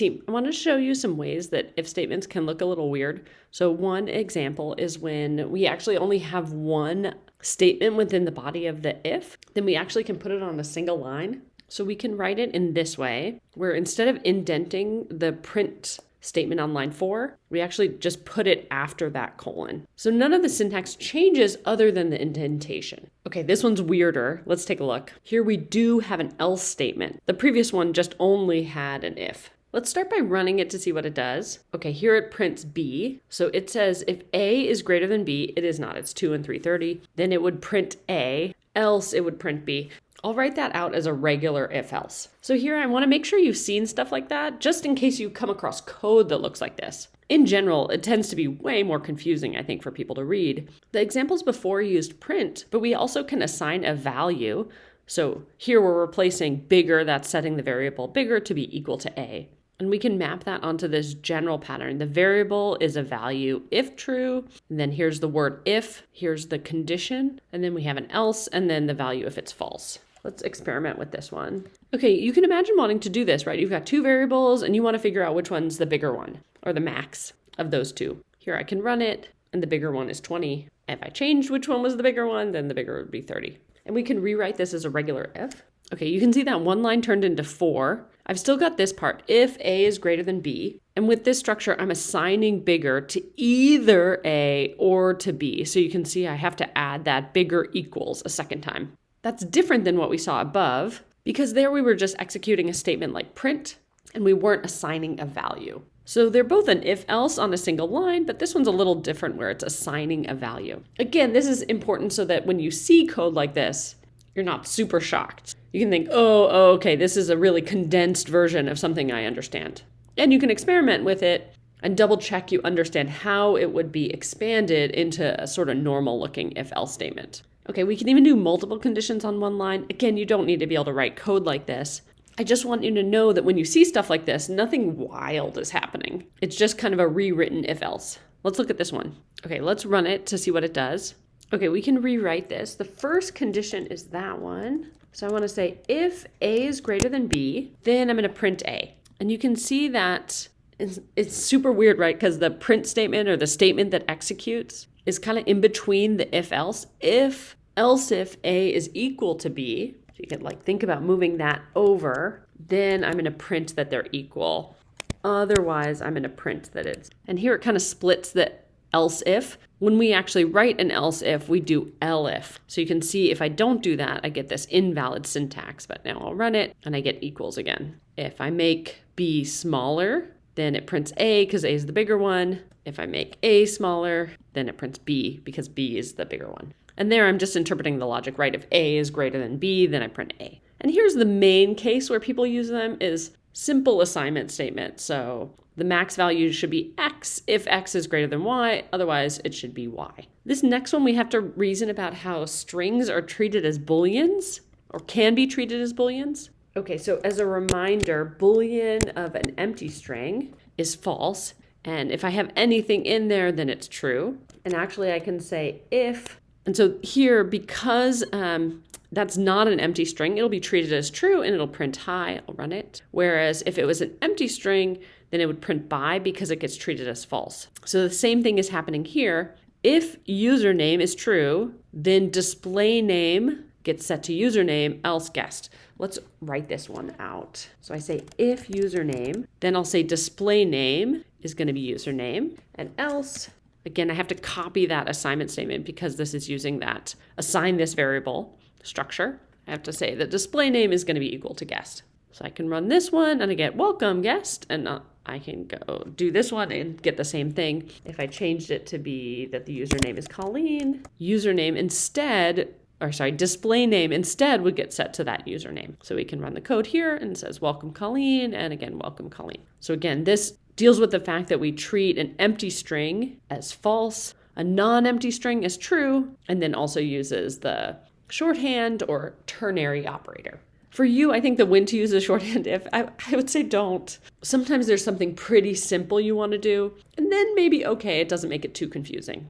Team, I want to show you some ways that if statements can look a little weird. So one example is when we actually only have one statement within the body of the if, then we actually can put it on a single line. So we can write it in this way, where instead of indenting the print statement on line 4, we actually just put it after that colon. So none of the syntax changes other than the indentation. Okay, this one's weirder. Let's take a look. Here we do have an else statement. The previous one just only had an if. Let's start by running it to see what it does. Okay, here it prints B. So it says if A is greater than B, it is not, it's 2 and 330. Then it would print A, else it would print B. I'll write that out as a regular if else. So here I want to make sure you've seen stuff like that, just in case you come across code that looks like this. In general, it tends to be way more confusing, I think, for people to read. The examples before used print, but we also can assign a value. So here we're replacing bigger, that's setting the variable bigger to be equal to A. And we can map that onto this general pattern. The variable is a value if true, and then here's the word if, here's the condition, and then we have an else, and then the value if it's false. Let's experiment with this one. Okay, you can imagine wanting to do this, right? You've got two variables and you want to figure out which one's the bigger one or the max of those two. Here I can run it and the bigger one is 20. If I changed which one was the bigger one, then the bigger would be 30. And we can rewrite this as a regular if. Okay, you can see that one line turned into 4. I've still got this part, if A is greater than B. And with this structure, I'm assigning bigger to either A or to B. So you can see I have to add that bigger equals a second time. That's different than what we saw above, because there we were just executing a statement like print, and we weren't assigning a value. So they're both an if-else on a single line, but this one's a little different where it's assigning a value. Again, this is important so that when you see code like this, you're not super shocked. You can think, oh, okay, this is a really condensed version of something I understand. And you can experiment with it and double check you understand how it would be expanded into a sort of normal looking if-else statement. Okay, we can even do multiple conditions on one line. Again, you don't need to be able to write code like this. I just want you to know that when you see stuff like this, nothing wild is happening. It's just kind of a rewritten if-else. Let's look at this one. Okay, let's run it to see what it does. Okay, we can rewrite this. The first condition is that one. So I want to say if A is greater than B, then I'm going to print A. And you can see that it's super weird, right? Because the print statement or the statement that executes is kind of in between the if-else. Else if A is equal to B, so you can like think about moving that over, then I'm going to print that they're equal. Otherwise, I'm going to print that it's, and here it kind of splits the else if. When we actually write an else if, we do elif. So you can see if I don't do that, I get this invalid syntax, but now I'll run it and I get equals again. If I make B smaller, then it prints A because A is the bigger one. If I make A smaller, then it prints B because B is the bigger one. And there I'm just interpreting the logic, right? If A is greater than B, then I print A. And here's the main case where people use them is simple assignment statement. So the max value should be X if X is greater than Y, otherwise it should be Y. This next one, we have to reason about how strings are treated as booleans or can be treated as booleans. Okay, so as a reminder, boolean of an empty string is false. And if I have anything in there, then it's true. And actually I can say if, and so here, because that's not an empty string, it'll be treated as true and it'll print hi, I'll run it. Whereas if it was an empty string, then it would print by because it gets treated as false. So the same thing is happening here. If username is true, then display name gets set to username, else guest. Let's write this one out. So I say if username, then I'll say display name is going to be username, and else, again, I have to copy that assignment statement because this is using that assign this variable structure. I have to say the display name is going to be equal to guest. So I can run this one and I get welcome guest, and I can go do this one and get the same thing. If I changed it to be that the username is Colleen, username instead, or sorry, display name instead would get set to that username. So we can run the code here and it says welcome Colleen, and again, welcome Colleen. So again, this deals with the fact that we treat an empty string as false, a non-empty string as true, and then also uses the shorthand or ternary operator. For you, I think the when to use the shorthand if, I would say don't. Sometimes there's something pretty simple you want to do, and then maybe, okay, it doesn't make it too confusing.